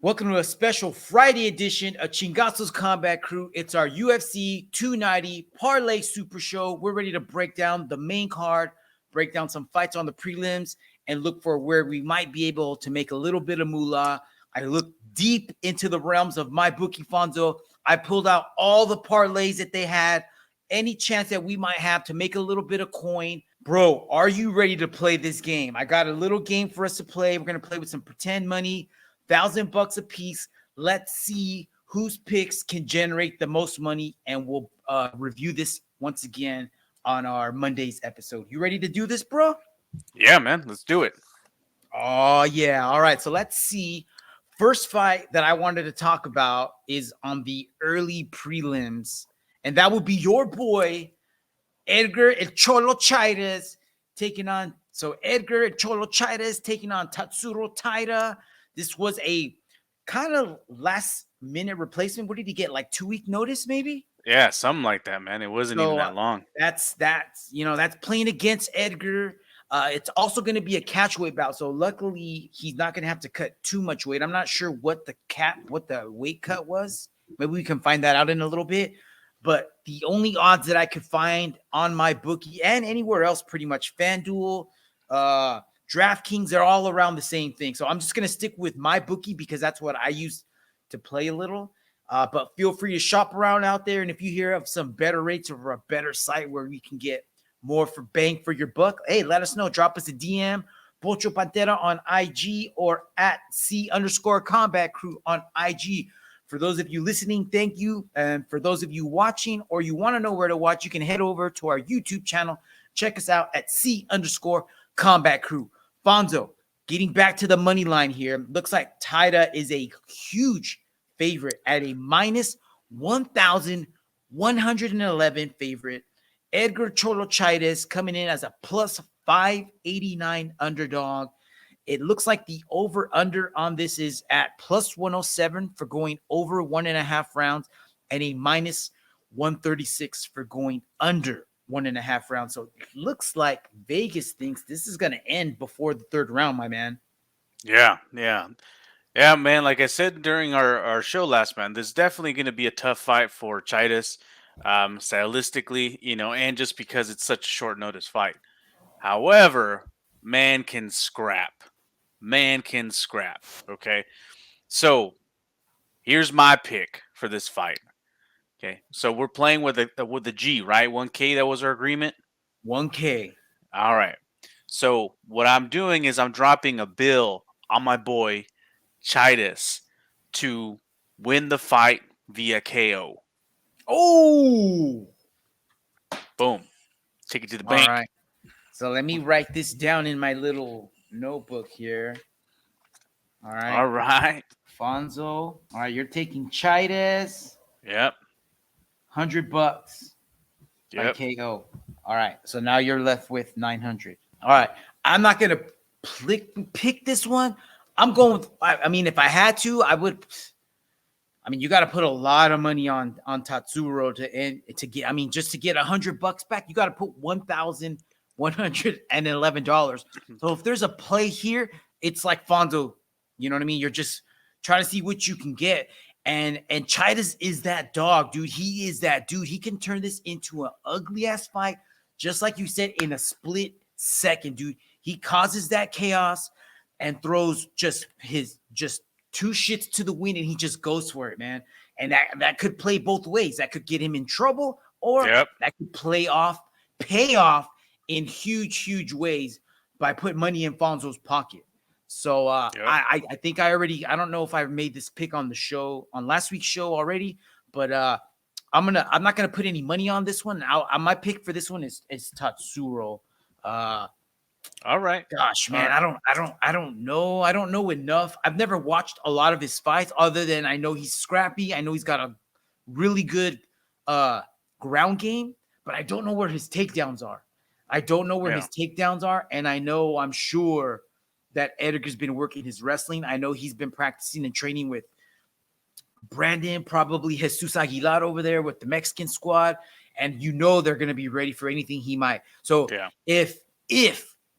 Welcome to a special Friday edition of Chingasos Combat Crew. It's our UFC 290 Parlay Super Show. We're ready to break down the main card, break down some fights on the prelims, and look for where we might be able to make a little bit of moolah. I looked deep into the realms of my bookie Fonzo. I pulled out all the parlays that they had, any chance that we might have to make a little bit of coin. Bro, are you ready to play this game? I got a little game for us to play. We're going to play with some pretend money. $1,000 a piece. Let's see whose picks can generate the most money, and we'll review this once again on our Monday's episode. You ready to do this, bro? Yeah, man. Let's do it. Oh, yeah. All right. So let's see. First fight that I wanted to talk about is on the early prelims, and that would be your boy, Edgar El Cholo Chairez, taking on Tatsuro Taira. This was a kind of last minute replacement. What did he get? Like 2-week notice, maybe? Yeah, something like that, man. It wasn't even that long. That's playing against Edgar. It's also going to be a catchweight bout. So luckily he's not going to have to cut too much weight. I'm not sure what the weight cut was. Maybe we can find that out in a little bit. But the only odds that I could find on my bookie and anywhere else, pretty much FanDuel, DraftKings, they're all around the same thing. So I'm just going to stick with my bookie because that's what I use to play a little. But feel free to shop around out there. And if you hear of some better rates or a better site where we can get more for bang for your buck, hey, let us know. Drop us a DM, Pocho Pantera on IG or at C_Combat Crew on IG. For those of you listening, thank you. And for those of you watching or you want to know where to watch, you can head over to our YouTube channel. Check us out at C_Combat Crew. Fonzo, getting back to the money line here. Looks like Taira is a huge favorite at a minus 1,111 favorite. Edgar Cholo Chairez coming in as a plus 589 underdog. It looks like the over-under on this is at plus 107 for going over 1.5 rounds and a minus 136 for going under 1.5 rounds. So it looks like Vegas thinks this is going to end before the third round, my man. Yeah, man. Like I said during our show last, man, this is definitely going to be a tough fight for Chairez, stylistically, and just because it's such a short notice fight. However, man can scrap. Okay, so here's my pick for this fight. Okay, so we're playing with the G, right? 1K, that was our agreement? 1K. All right. So what I'm doing is I'm dropping a bill on my boy Chairez to win the fight via KO. Oh! Boom. Take it to the bank. All right. So let me write this down in my little notebook here. All right. Fonzo. All right, you're taking Chairez. Yep. $100 by KO. All right. So now you're left with 900. All right. I'm not going to pick this one. I'm going with, I mean, if I had to, I would. I mean, you got to put a lot of money on Tatsuro to get, just to get $100 back, you got to put $1,111. So if there's a play here, it's like Fonzo, you know what I mean? You're just trying to see what you can get. And Chairez is that dog, dude. He is that dude. He can turn this into an ugly-ass fight, just like you said, in a split second, dude. He causes that chaos and throws just two shits to the wind, and he just goes for it, man. And that could play both ways. That could get him in trouble, or that could pay off in huge ways by putting money in Fonzo's pocket. So I think I don't know if I made this pick on the show, on last week's show already, but I'm not gonna put any money on this one. My pick for this one is Tatsuro. All right. Gosh, man, I don't know. I don't know enough. I've never watched a lot of his fights other than I know he's scrappy. I know he's got a really good ground game, but I don't know where his takedowns are. And I'm sure that Edgar's been working his wrestling. I know he's been practicing and training with Brandon, probably Jesus Aguilar over there with the Mexican squad. And they're going to be ready for anything he might. So if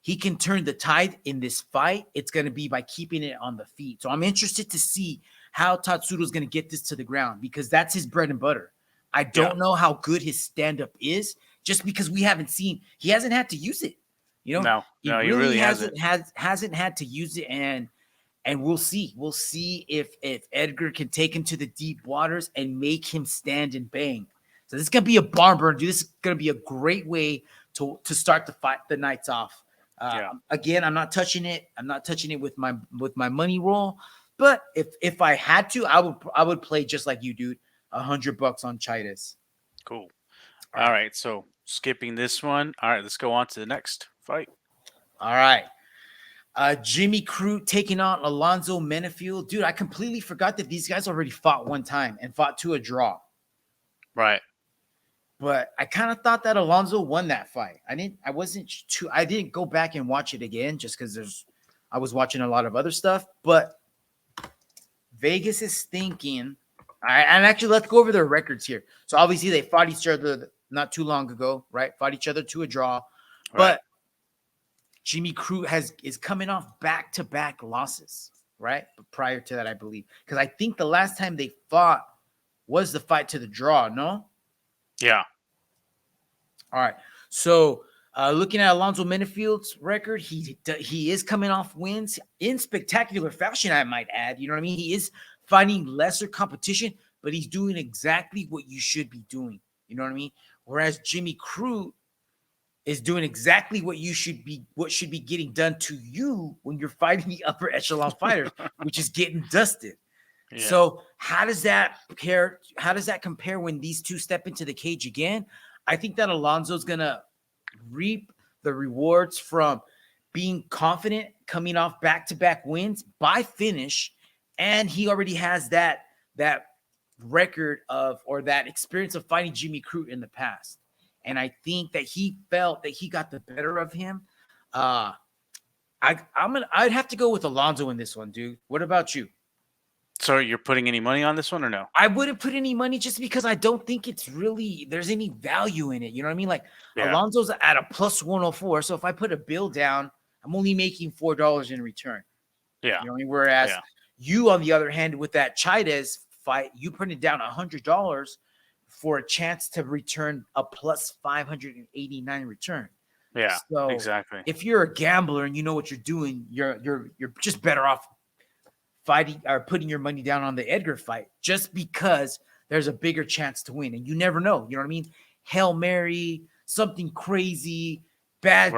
he can turn the tide in this fight, it's going to be by keeping it on the feet. So I'm interested to see how Tatsuro's going to get this to the ground because that's his bread and butter. I don't know how good his stand-up is just because he hasn't had to use it. He really hasn't had to use it, and we'll see. We'll see if Edgar can take him to the deep waters and make him stand and bang. So this is gonna be a barn burner, dude. This is gonna be a great way to start the nights off. Again, I'm not touching it. I'm not touching it with my money roll. But if I had to, I would play just like you, dude. $100 on Chaitis. Cool. All right. So skipping this one. All right, let's go on to the next fight. All right. Jimmy Crute taking on Alonzo Menefield. Dude, I completely forgot that these guys already fought one time and fought to a draw. Right. But I kind of thought that Alonzo won that fight. I didn't go back and watch it again just because I was watching a lot of other stuff. But Vegas is thinking. All right, and actually, let's go over their records here. So obviously, they fought each other not too long ago, right? Fought each other to a draw. Right. But Jimmy Crute is coming off back-to-back losses, right? But prior to that, I believe. Because I think the last time they fought was the fight to the draw, no? Yeah. All right. So looking at Alonzo Menefield's record, he is coming off wins in spectacular fashion, I might add. You know what I mean? He is fighting lesser competition, but he's doing exactly what you should be doing. You know what I mean? Whereas Jimmy Crute is doing exactly what should be getting done to you when you're fighting the upper echelon fighters, which is getting dusted. Yeah. So how does that compare when these two step into the cage again? I think that Alonzo's gonna reap the rewards from being confident, coming off back-to-back wins by finish, and he already has that record or that experience of fighting Jimmy Crute in the past. And I think that he felt that he got the better of him. I'd have to go with Alonzo in this one, dude. What about you? So you're putting any money on this one or no? I wouldn't put any money just because I don't think there's any value in it. You know what I mean? Like Alonzo's at a plus 104. So if I put a bill down, I'm only making $4 in return. Yeah. You know what I mean? Whereas you, on the other hand, with that Chaitis fight, you put it down $100 for a chance to return a plus 589 return. Yeah, so exactly. If you're a gambler and you know what you're doing, you're just better off fighting or putting your money down on the Edgar fight just because there's a bigger chance to win. And you never know. You know what I mean? Hail Mary, something crazy, bad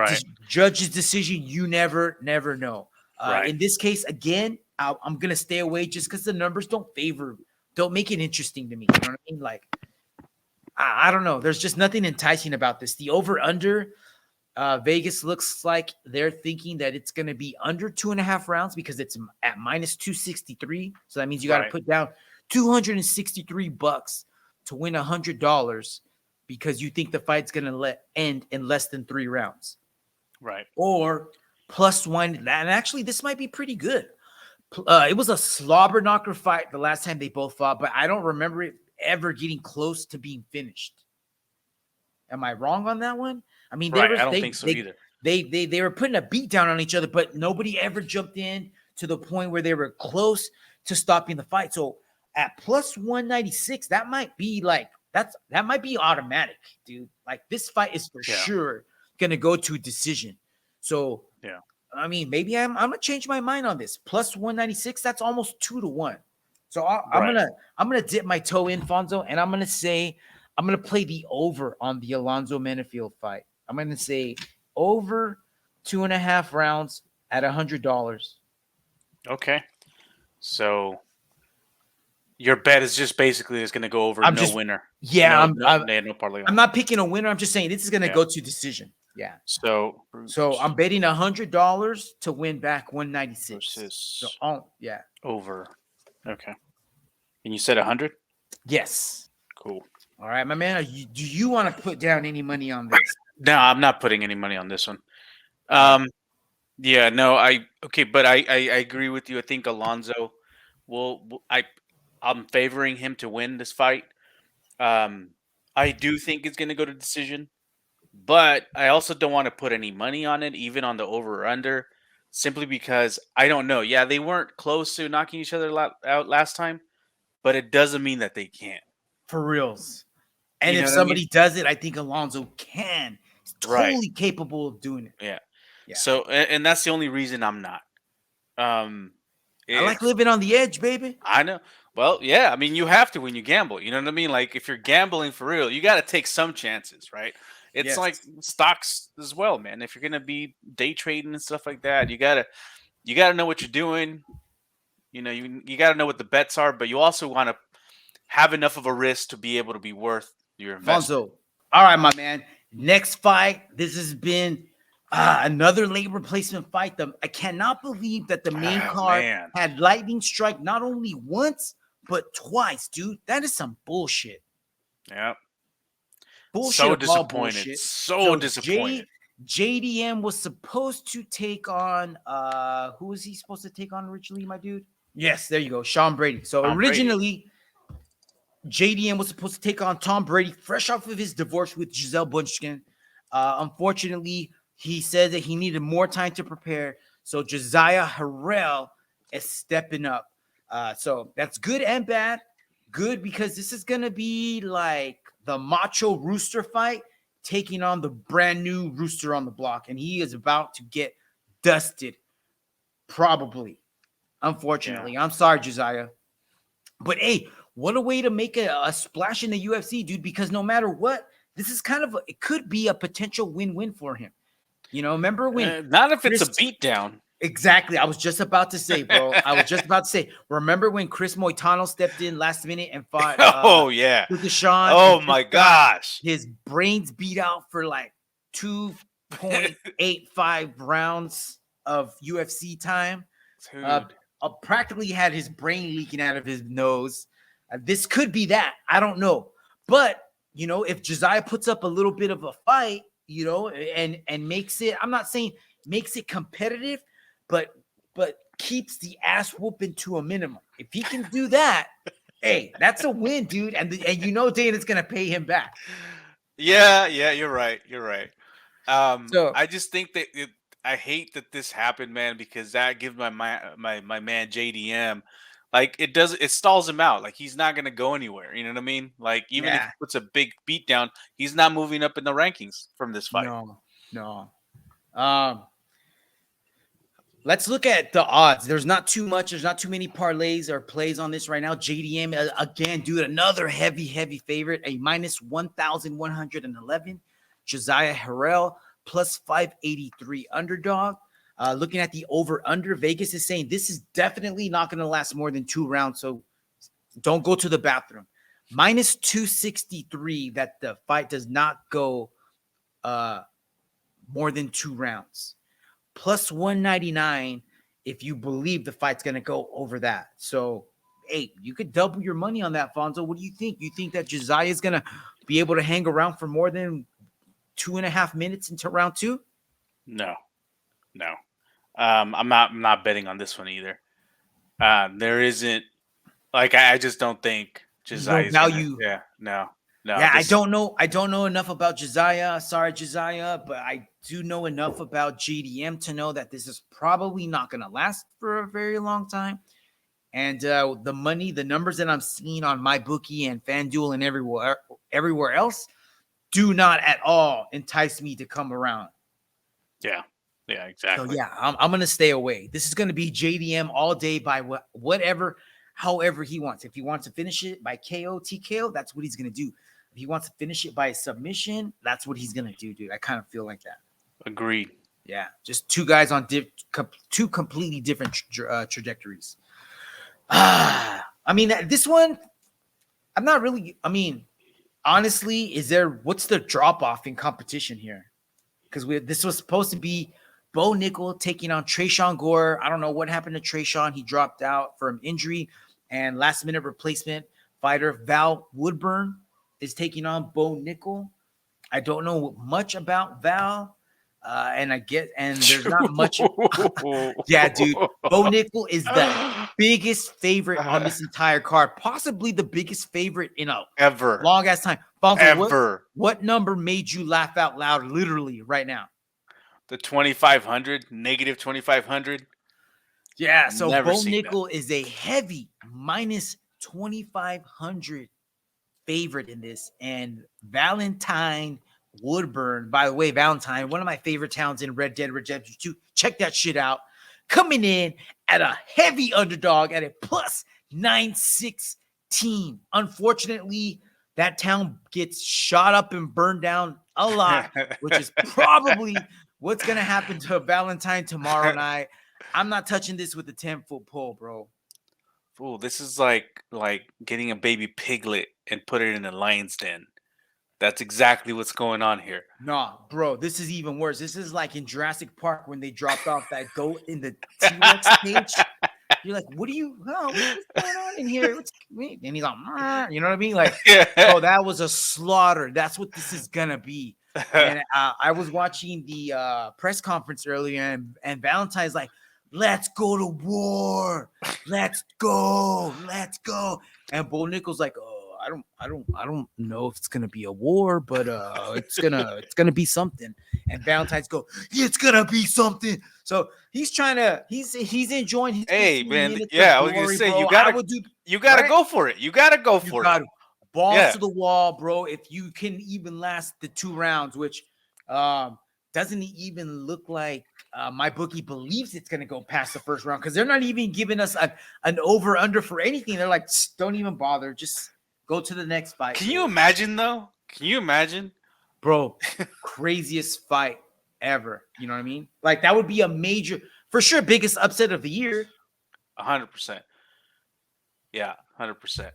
judge's decision. You never know. In this case, again, I'm going to stay away just because the numbers don't make it interesting to me. You know what I mean? Like, I don't know. There's just nothing enticing about this. The over-under, Vegas looks like they're thinking that it's going to be under 2.5 rounds because it's at minus 263. So that means you got to put down $263 to win $100 because you think the fight's going to end in less than 3 rounds. Right. Or plus one. And actually, this might be pretty good. It was a slobber knocker fight the last time they both fought, but I don't remember it ever getting close to being finished. Am I wrong on that one? I mean, I don't think so either. They were putting a beat down on each other, but nobody ever jumped in to the point where they were close to stopping the fight. So at plus 196, that might be automatic, dude. Like this fight is for sure gonna go to a decision. So I mean, maybe I'm gonna change my mind on this. Plus 196, that's almost 2-1. So I'm gonna dip my toe in, Fonzo, and I'm gonna play the over on the Alonzo Menefield fight. I'm gonna say over 2.5 rounds at $100. Okay, so your bet is just basically going to go over winner. Yeah, no parlay. I'm not picking a winner. I'm just saying this is gonna go to decision. Yeah. So I'm betting $100 to win back 196. Over. Okay. And you said 100? Yes. Cool. All right, my man. Do you want to put down any money on this? No, I'm not putting any money on this one. But I agree with you. I think Alonzo I'm favoring him to win this fight. I do think it's going to go to decision. but I also don't want to put any money on it, even on the over or under, simply because I don't know. Yeah, they weren't close to knocking each other out last time, but it doesn't mean that they can't. For reals. And You if know what I mean? somebody does it, I think Alonzo can. He's Right. totally capable of doing it. Yeah. Yeah. So, and that's the only reason I'm not. Um, I if like living on the edge, baby. I know, well, yeah, I mean, you have to when you gamble. You know what I mean? Like, if you're gambling for real, you got to take some chances, right? It's like Yes. stocks as well, man. If you're gonna be day trading and stuff like that, you gotta know what you're doing. You know, you gotta know what the bets are, but you also want to have enough of a risk to be able to be worth your investment. Alonzo. All right, my man. Next fight. This has been another late replacement fight. I cannot believe that the main Oh card man, had lightning strike not only once, but twice, dude. That is some bullshit. yeah, Bullshit so of all disappointed, bullshit. so So disappointed. JDM was supposed to take on who was he supposed to take on originally, my dude? Yes, there you go, Sean Brady. So Tom Brady. originally JDM was supposed to take on Tom Brady, fresh off of his divorce with Giselle Bundchen. Unfortunately, he said that he needed more time to prepare. So Josiah Harrell is stepping up. So that's good and bad. Good because this is going to be like the macho rooster fight taking on the brand new rooster on the block. And he is about to get dusted, probably. Yeah. Unfortunately. I'm sorry, Josiah. But hey, what a way to make a splash in the UFC, dude, because no matter what, this is kind of it could be a potential win-win for him. You know, remember when Not if it's a Chris beatdown. exactly, I was just about to say, bro. I was just about to say, remember when Chris Moitano stepped in last minute and fought Oh yeah. Deshaun and Oh just my got gosh. his brains beat out for like 2.85 rounds of UFC time? Dude. Practically had his brain leaking out of his nose. This could be that. I don't know. But, you know, if Josiah puts up a little bit of a fight, you know, and makes it, I'm not saying makes it competitive, but keeps the ass whooping to a minimum. If he can do that, hey, that's a win, dude. And you know Dana's going to pay him back. Yeah, you're right. You're right. So, I just think that I hate that this happened, man, because that gives my man JDM, like it stalls him out. Like he's not gonna go anywhere. You know what I mean? Like even if he yeah, puts a big beat down, he's not moving up in the rankings from this fight. no. Um, Let's look at the odds. There's not too much. There's not too many parlays or plays on this right now. JDM, again, dude, another heavy favorite, a minus 1,111. Josiah Harrell, plus 583 underdog. Looking at the over-under, Vegas is saying this is definitely not going to last more than 2 rounds, so don't go to the bathroom. Minus 263 that the fight does not go more than 2 rounds. Plus 199 if you believe the fight's going to go over that. So, hey, you could double your money on that, Fonzo. What do you think? You think that Josiah is going to be able to hang around for more than 2.5 minutes into round 2? No, no. I'm not betting on this one either. There isn't like I just don't think There's no Josiah's gonna. value. Yeah, no. Yeah, I This don't know. I don't know enough about Josiah. Sorry, Josiah, but I do know enough about JDM to know that this is probably not going to last for a very long time. And the numbers that I'm seeing on MyBookie and FanDuel and everywhere else do not at all entice me to come around. Yeah, So exactly. yeah, I'm gonna stay away. This is gonna be JDM all day by whatever, however he wants. If he wants to finish it by KO, TKO, that's what he's gonna do. If he wants to finish it by submission, that's what he's gonna do, dude. I kind of feel like that. Agreed. Yeah, just two guys on two completely different trajectories. I mean, this one, I'm not really. I mean, honestly, what's the drop off in competition here? Because this was supposed to be Bo Nickel taking on Trayshawn Gore. I don't know what happened to Trayshawn. He dropped out from injury, and last minute replacement fighter Val Woodburn is taking on Bo Nickel. I don't know much about Val. and there's not much. Yeah, dude. Bo Nickel is the biggest favorite on this entire card, possibly the biggest favorite in a Ever. long ass time. Fonzo, Ever. what number made you laugh out loud literally right now? The 2,500, negative 2,500. Yeah, so Never Bo seen Nickel is a heavy minus 2,500 favorite in this. And Valentine Woodburn, by the way, Valentine, one of my favorite towns in Red Dead Redemption 2. Check that shit out. Coming in at a heavy underdog at a plus 916. Unfortunately, that town gets shot up and burned down a lot, which is probably what's going to happen to Valentine tomorrow night. I'm not touching this with a 10-foot pole, bro. Fool, this is like getting a baby piglet and put it in a lion's den. That's exactly what's going on here. Nah, bro, this is even worse. This is like in Jurassic Park when they dropped off that goat in the T-Rex cage. You're like, what's going on in here? And he's like, you know what I mean? Like, oh, that was a slaughter. That's what this is gonna be. And I was watching the press conference earlier, and Valentine's like, let's go to war. Let's go. And Bo Nickel's like, oh, I don't know if it's gonna be a war, but it's gonna be something. And Valentine's go, yeah, it's gonna be something. So he's enjoying his. Hey man, yeah, I was gonna say, you gotta go for it. You gotta go for it. Balls to the wall, bro. If you can even last the 2 rounds, which doesn't even look like my bookie believes it's gonna go past the first round, because they're not even giving us an over under for anything. They're like, don't even bother, just go to the next fight. Can you imagine though? Can you imagine, bro? Craziest fight ever. You know what I mean? Like, that would be a major, for sure, biggest upset of the year. 100%. Yeah, 100%.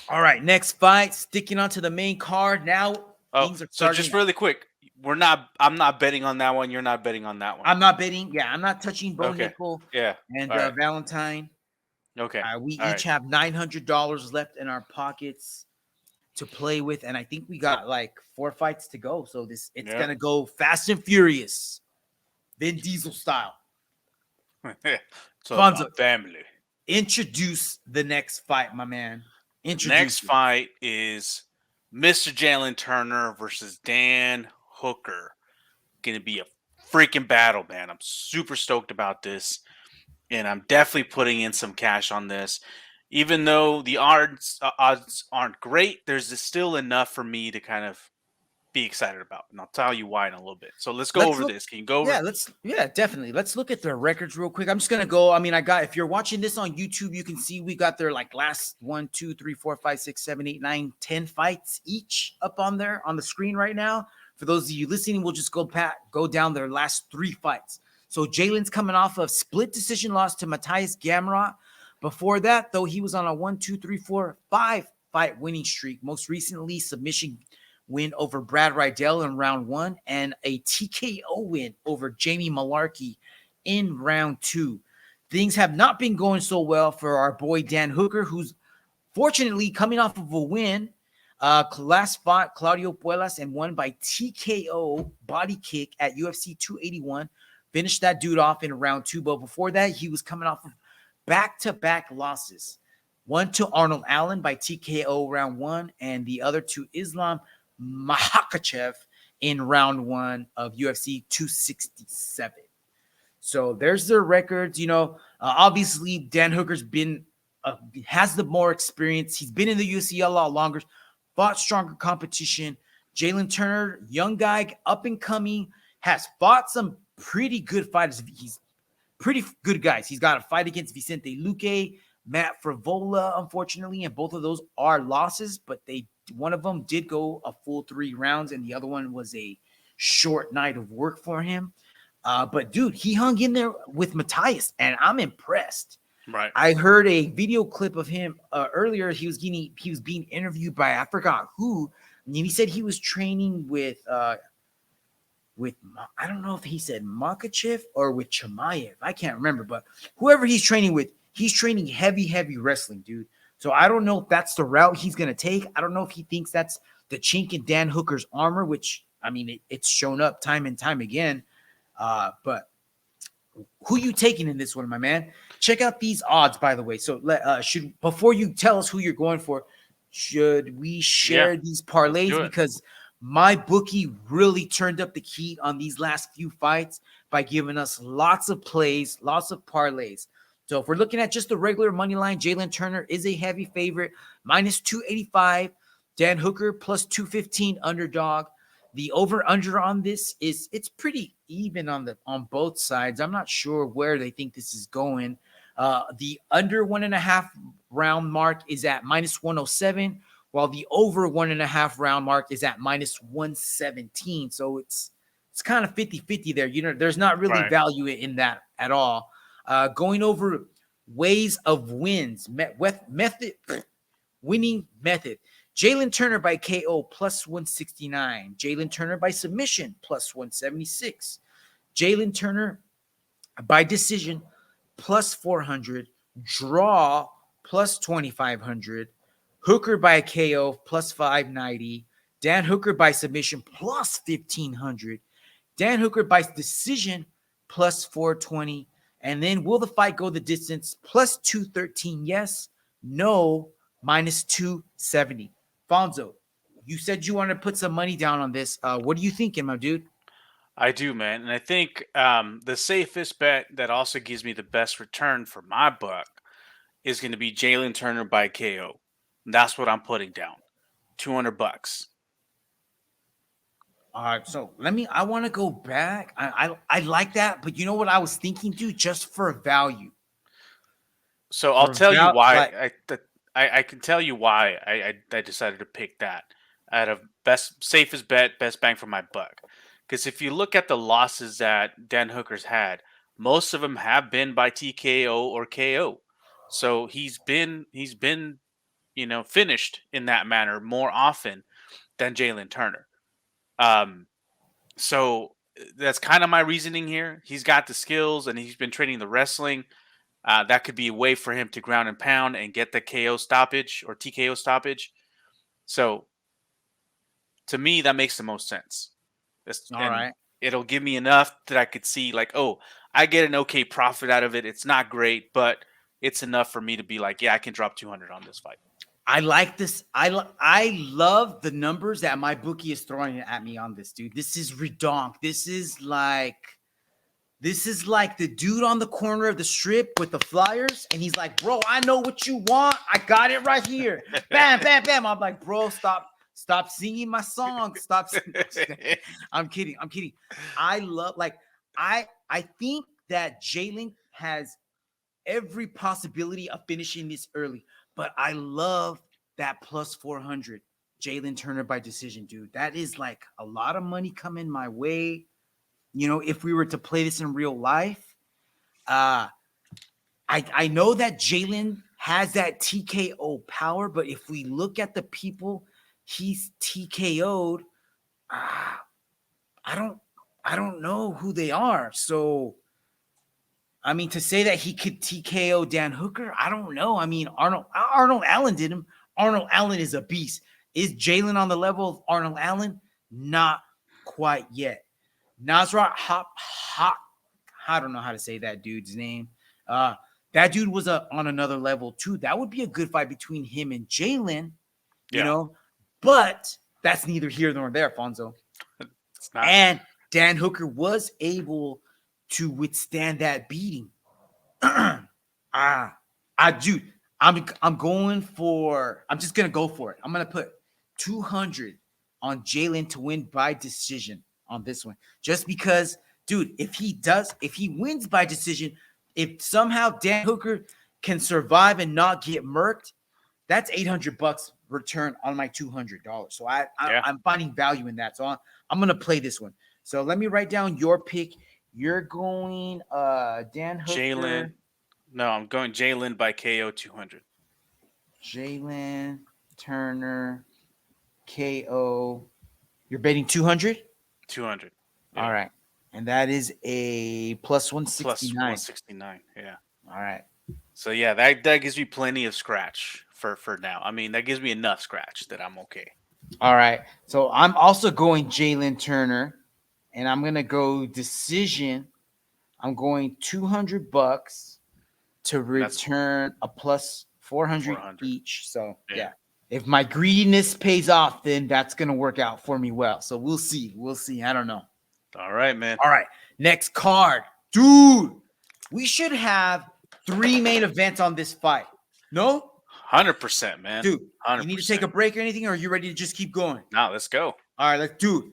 All right, next fight. Sticking onto the main card now. Things are so just really quick, I'm not betting on that one. You're not betting on that one. I'm not betting. Yeah, I'm not touching Bo Nickel. Yeah, and Valentine. Okay. We each have $900 left in our pockets to play with, and I think we got like 4 fights to go. So it's gonna go fast and furious, Vin Diesel style. So Fonzo, family. Introduce the next fight, my man. Next fight is Mr. Jailen Turner versus Dan Hooker. Gonna be a freaking battle, man. I'm super stoked about this. And I'm definitely putting in some cash on this. Even though the odds aren't great, there's still enough for me to kind of be excited about. And I'll tell you why in a little bit. So let's go over this. Can you go over it? Yeah, definitely. Let's look at their records real quick. I'm just going to go. I mean, if you're watching this on YouTube, you can see we got their like last 1, 2, 3, 4, 5, 6, 7, 8, 9, 10 fights each up on there on the screen right now. For those of you listening, we'll just go down their last 3 fights. So Jalen's coming off of split decision loss to Matthias Gamrot. Before that, though, he was on a 1, 2, 3, 4, 5 fight winning streak. Most recently, submission win over Brad Riddell in round 1 and a TKO win over Jamie Malarkey in round 2. Things have not been going so well for our boy Dan Hooker, who's fortunately coming off of a win. Last fought Claudio Puelas and won by TKO body kick at UFC 281. Finished that dude off in round 2, but before that, he was coming off of back-to-back losses. One to Arnold Allen by TKO round 1, and the other to Islam Makhachev in round 1 of UFC 267. So there's their records. You know, obviously Dan Hooker's has the more experience. He's been in the UFC a lot longer, fought stronger competition. Jailen Turner, young guy, up and coming, has fought some pretty good fighters. He's pretty good guys. He's got a fight against Vicente Luque, Matt Frivola, unfortunately, and both of those are losses, but one of them did go a full 3 rounds, and the other one was a short night of work for him. But dude, he hung in there with Matthias, and I'm impressed. Right. I heard a video clip of him earlier. He was being interviewed by, I forgot who, and he said he was training with I don't know if he said Makachev or with Chimaev. I can't remember, but whoever he's training with, he's training heavy wrestling, dude. So I don't know if that's the route he's going to take. I don't know if he thinks that's the chink in Dan Hooker's armor, which I mean, it's shown up time and time again. But who you taking in this one, my man? Check out these odds, by the way. So should before you tell us who you're going for, should we Yeah, share these let's parlays? do it. Because my bookie really turned up the heat on these last few fights by giving us lots of plays, lots of parlays. So if we're looking at just the regular money line, Jailen Turner is a heavy favorite, minus 285. Dan Hooker plus 215 underdog. The over under on this is it's pretty even on both sides. I'm not sure where they think this is going. The under 1.5 round mark is at minus 107, while the over 1.5 round mark is at minus 117. So it's kind of 50-50 there. There's not really Right. value in that at all. Going over ways of wins, method, winning method. Jailen Turner by KO plus 169. Jailen Turner by submission plus 176. Jailen Turner by decision plus 400. Draw plus 2,500. Hooker by KO plus 590. Dan Hooker by submission plus 1,500. Dan Hooker by decision plus 420. And then will the fight go the distance plus 213? Yes. No. Minus 270. Fonzo, you said you wanted to put some money down on this. What are you thinking, my dude? I do, man. And I think the safest bet that also gives me the best return for my buck is going to be Jailen Turner by KO. That's what I'm putting down. $200. All right, so I want to go back. I like that, but you know what I was thinking, dude? Just for value. So I'll For tell you why. like, I can tell you why I decided to pick that out of safest bet, best bang for my buck. Because if you look at the losses that Dan Hooker's had, most of them have been by TKO or KO. So he's been finished in that manner more often than Jailen Turner. Um, so that's kind of my reasoning here. He's got the skills and he's been training the wrestling. That could be a way for him to ground and pound and get the KO stoppage or TKO stoppage. So to me, that makes the most sense. all And right. it'll give me enough that I could see, like, oh, I get an okay profit out of it. It's not great, but it's enough for me to be like, yeah, I can drop 200 on this fight. I like this. I love the numbers that my bookie is throwing at me on this, dude. This is redonk. This is like the dude on the corner of the strip with the flyers, and he's like, bro, I know what you want. I got it right here. Bam, bam, bam. I'm like, bro, stop singing my song. Stop singing. I'm kidding. I love, I think that Jailen has every possibility of finishing this early, but I love that plus 400 Jailen Turner by decision, dude. That is like a lot of money coming my way. If we were to play this in real life, I know that Jailen has that TKO power, but if we look at the people he's TKO'd, I don't know who they are. So, I mean, to say that he could TKO Dan Hooker, I don't know. I mean, Arnold Allen did him. Arnold Allen is a beast. Is Jailen on the level of Arnold Allen? Not quite yet. Nasrat Hop, I don't know how to say that dude's name. That dude was on another level too. That would be a good fight between him and Jailen, Yeah, but that's neither here nor there, Fonzo. it's not. And Dan Hooker was able to withstand that beating. Dude, I'm going for. I'm just gonna go for it. I'm gonna put 200 on Jailen to win by decision on this one, just because, dude. If he wins by decision, if somehow Dan Hooker can survive and not get murked, that's $800 return on my $200. So Yeah. I'm finding value in that. So I'm gonna play this one. So let me write down your pick. You're going Dan Hooker, Jailen. No, I'm going Jailen by KO 200. Jailen Turner, KO. You're betting 200? 200. Yeah. All right. And that is a plus Plus 169. 169. Yeah. All right. So yeah, that gives me plenty of scratch for now. I mean, that gives me enough scratch that I'm okay. All right. So I'm also going Jailen Turner, and I'm gonna go decision. I'm going $200 to And that's return a plus 400 400. each. So Yeah. yeah, if my greediness pays off, then that's gonna work out for me well. So we'll see. We'll see. I don't know. All right, man. All right, next card, dude. We should have 3 main events on this fight. No, 100%, man. dude. You need to take 100%. a break or anything, or are you ready to just keep going? Now let's go. All right, let's dude.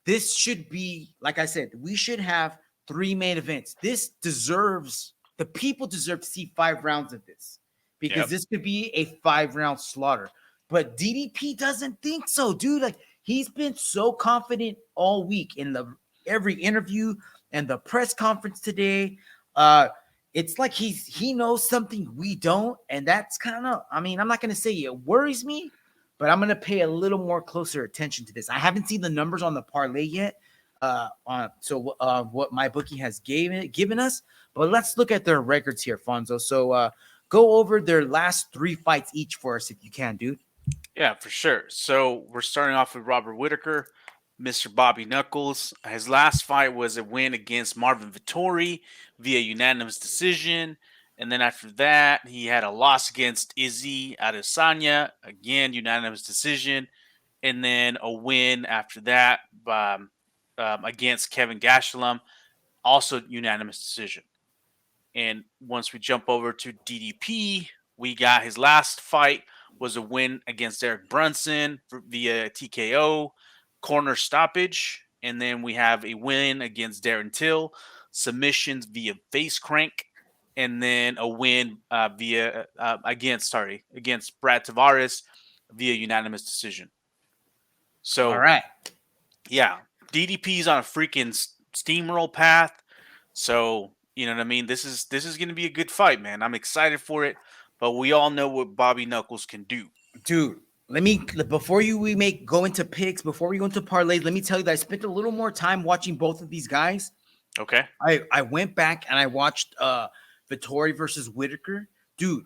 This should be, like I said, we should have 3 main events. This deserves, the people deserve to see 5 rounds of this because Yep. this could be a 5 round slaughter. But DDP doesn't think so, dude. Like he's been so confident all week in the every interview and the press conference today. It's like he knows something we don't, and that's kind of, I mean, I'm not gonna say it worries me, but I'm gonna pay a little more closer attention to this. I haven't seen the numbers on the parlay yet, what my bookie has given us, but let's look at their records here, Fonzo. So go over their last 3 fights each for us if you can, dude. Yeah, for sure. So we're starting off with Robert Whitaker, Mr. Bobby Knuckles. His last fight was a win against Marvin Vittori via unanimous decision. And then after that, he had a loss against Izzy Adesanya, again, unanimous decision. And then a win after that against Kevin Gastelum, also unanimous decision. And once we jump over to DDP, we got his last fight was a win against Derek Brunson via TKO, corner stoppage. And then we have a win against Darren Till, submissions via face crank. And then a win against Brad Tavares via unanimous decision. All So right. yeah, DDP's on a freaking steamroll path. So you know what I mean. This is going to be a good fight, man. I'm excited for it. But we all know what Bobby Knuckles can do. Dude, let me before we go into picks, before we go into parlays, let me tell you that I spent a little more time watching both of these guys. Okay. I went back and I watched Vittori versus Whitaker. Dude,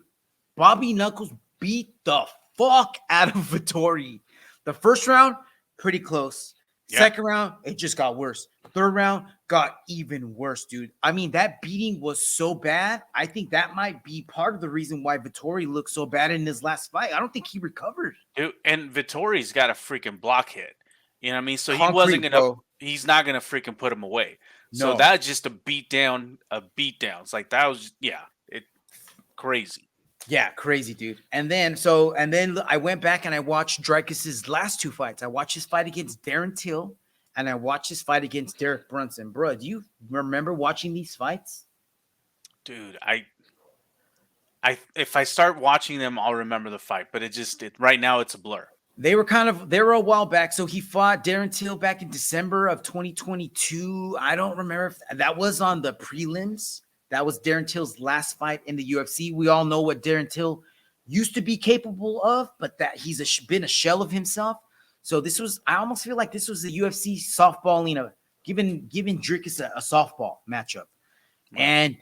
Bobby Knuckles beat the fuck out of Vittori. The first round, pretty close. Yeah. Second round, it just got worse. Third round got even worse, dude. I mean, that beating was so bad. I think that might be part of the reason why Vittori looked so bad in his last fight. I don't think he recovered. Dude, and Vittori's got a freaking block hit. You know what I mean? So he Concrete, wasn't gonna. bro. He's not gonna freaking put him away. So No. that's just a beatdown. It's like that was it crazy. Yeah, crazy, dude. And then I went back and I watched Dricus's last 2 fights. I watched his fight against Darren Till and I watched his fight against Derek Brunson. Bro, do you remember watching these fights? Dude, I if I start watching them, I'll remember the fight. But right now it's a blur. They were a while back. So he fought Darren Till back in December of 2022. I don't remember if that was on the prelims. That was Darren Till's last fight in the UFC. We all know what Darren Till used to be capable of, but that he's been a shell of himself. So I almost feel like this was the UFC softballing, giving Dricus a softball matchup. Right. And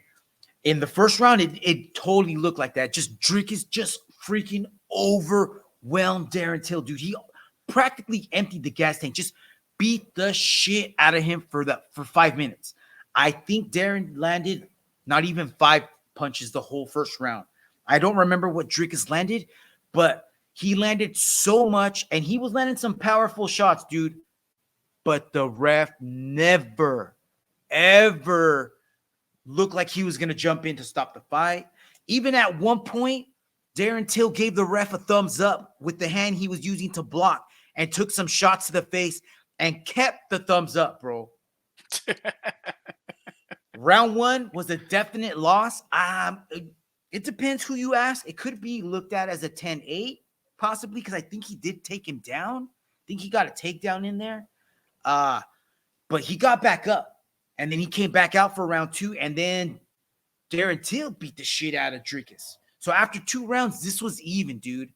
in the first round, it totally looked like that. Just Dricus just freaking overwhelmed Darren Till, dude. He practically emptied the gas tank, just beat the shit out of him for 5 minutes. I think Darren landed not even 5 punches the whole first round. I don't remember what Dricus landed, but he landed so much, and he was landing some powerful shots, dude. But the ref never, ever looked like he was going to jump in to stop the fight. Even at one point, Darren Till gave the ref a thumbs up with the hand he was using to block and took some shots to the face and kept the thumbs up, bro. Round 1 was a definite loss. It depends who you ask. It could be looked at as a 10-8, possibly, because I think he did take him down. I think he got a takedown in there. But he got back up, and then he came back out for round 2, and then Darren Till beat the shit out of Dricus. So after 2 rounds, this was even, dude.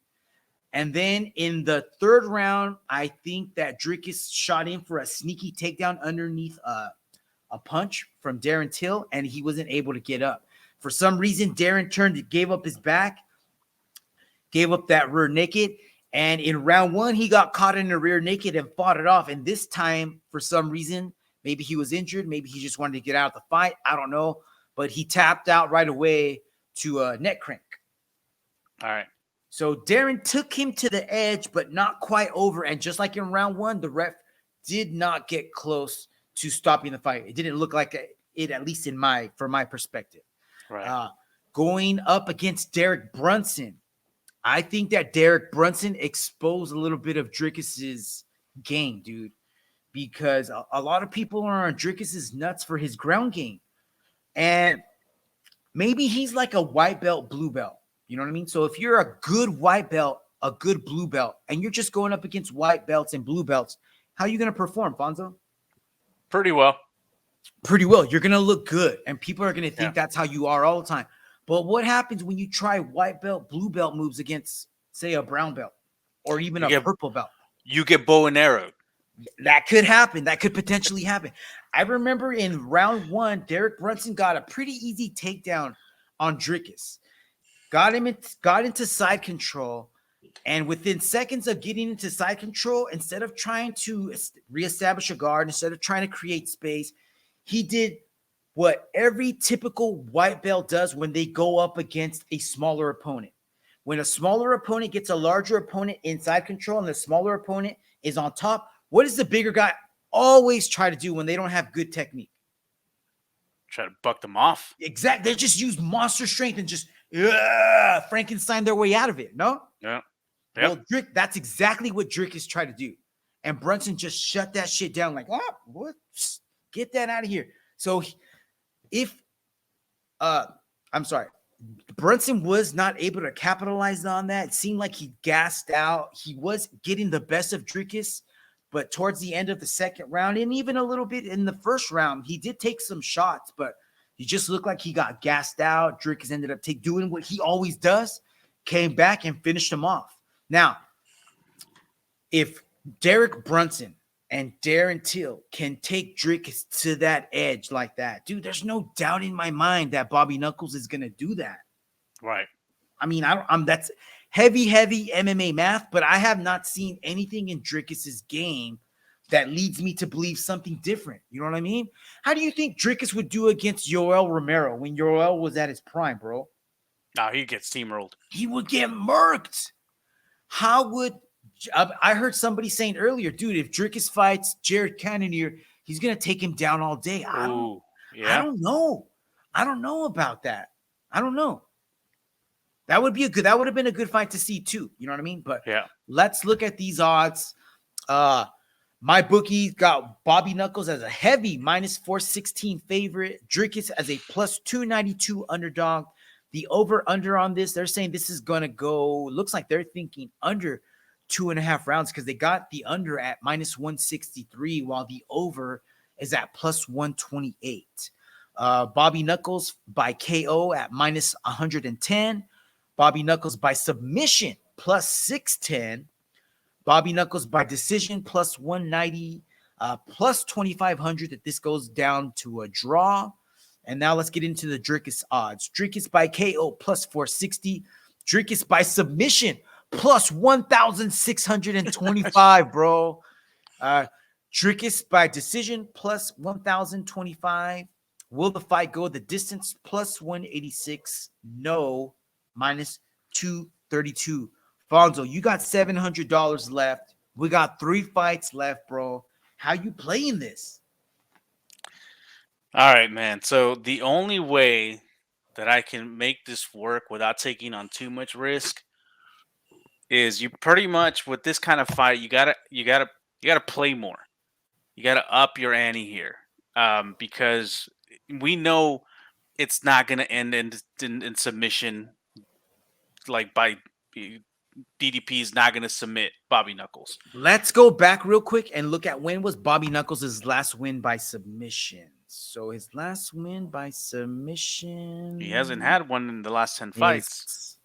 And then in the 3rd round, I think that Dricus shot in for a sneaky takedown underneath a punch from Darren Till, and he wasn't able to get up. For some reason, Darren gave up his back, gave up that rear naked, And in round 1, he got caught in the rear naked and fought it off. And this time, for some reason, maybe he was injured. Maybe he just wanted to get out of the fight. I don't know. But he tapped out right away to a neck crank. All right. So Darren took him to the edge, but not quite over. And just like in round 1, the ref did not get close to stopping the fight. It didn't look like it, at least from my perspective. Right. Going up against Derek Brunson, I think that Derek Brunson exposed a little bit of Dricus's game, dude, because a lot of people are on Dricus's nuts for his ground game. And maybe he's like a white belt, blue belt. You know what I mean? So if you're a good white belt, a good blue belt, and you're just going up against white belts and blue belts, how are you going to perform, Fonzo? Pretty well. Pretty well. You're going to look good, and people are going to think that's how you are all the time. But what happens when you try white belt, blue belt moves against, say, a brown belt or even a purple belt? You get bow and arrowed. That could happen. That could potentially happen. I remember in round 1, Derek Brunson got a pretty easy takedown on Dricus. Got into side control, and within seconds of getting into side control, instead of trying to reestablish a guard, instead of trying to create space, he did what every typical white belt does when they go up against a smaller opponent. When a smaller opponent gets a larger opponent inside control and the smaller opponent is on top, what does the bigger guy always try to do when they don't have good technique? Try to buck them off. Exactly. They just use monster strength and just Frankenstein their way out of it. No? Yeah. Well, that's exactly what Dricus tried to do. And Brunson just shut that shit down like, what? Get that out of here. So I'm sorry, Brunson was not able to capitalize on that. It seemed like he gassed out. He was getting the best of Dricus, but towards the end of the second round, and even a little bit in the first round, he did take some shots, but he just looked like he got gassed out. Dricus ended up doing what he always does, came back and finished him off. Now, if Derek Brunson and Darren Till can take Dricus to that edge like that, dude, there's no doubt in my mind that Bobby Knuckles is going to do that. Right. I mean, that's heavy MMA math, but I have not seen anything in Dricus's game that leads me to believe something different. You know what I mean? How do you think Dricus would do against Yoel Romero when Yoel was at his prime, bro? No, he gets steamrolled. He would get murked. How would I heard somebody saying earlier, dude, if Dricus fights Jared Cannonier, he's going to take him down all day. I don't know. I don't know about that. I don't know. That would have been a good fight to see too. You know what I mean? But let's look at these odds. My bookie got Bobby Knuckles as a heavy -416 favorite, Dricus as a +292 underdog. The over-under on this, they're saying this is going to go, looks like they're thinking under 2.5 rounds because they got the under at -163 while the over is at +128. Bobby Knuckles by KO at -110. Bobby Knuckles by submission +610. Bobby Knuckles by decision +190, +2,500 that this goes down to a draw. And now let's get into the Dricus odds. Dricus by KO +460. Dricus by submission +1,625, bro. Dricus by decision +1,025. Will the fight go the distance +186? No, -232. Fonzo, you got $700 left. We got 3 fights left, bro. How you playing this? All right, man. So the only way that I can make this work without taking on too much risk is you pretty much with this kind of fight, you gotta play more. You gotta up your ante here, because we know it's not gonna end in submission. Like by DDP is not gonna submit Bobby Knuckles. Let's go back real quick and look at when was Bobby Knuckles' last win by submission. So his last win by submission. He hasn't had one in the last 10 fights.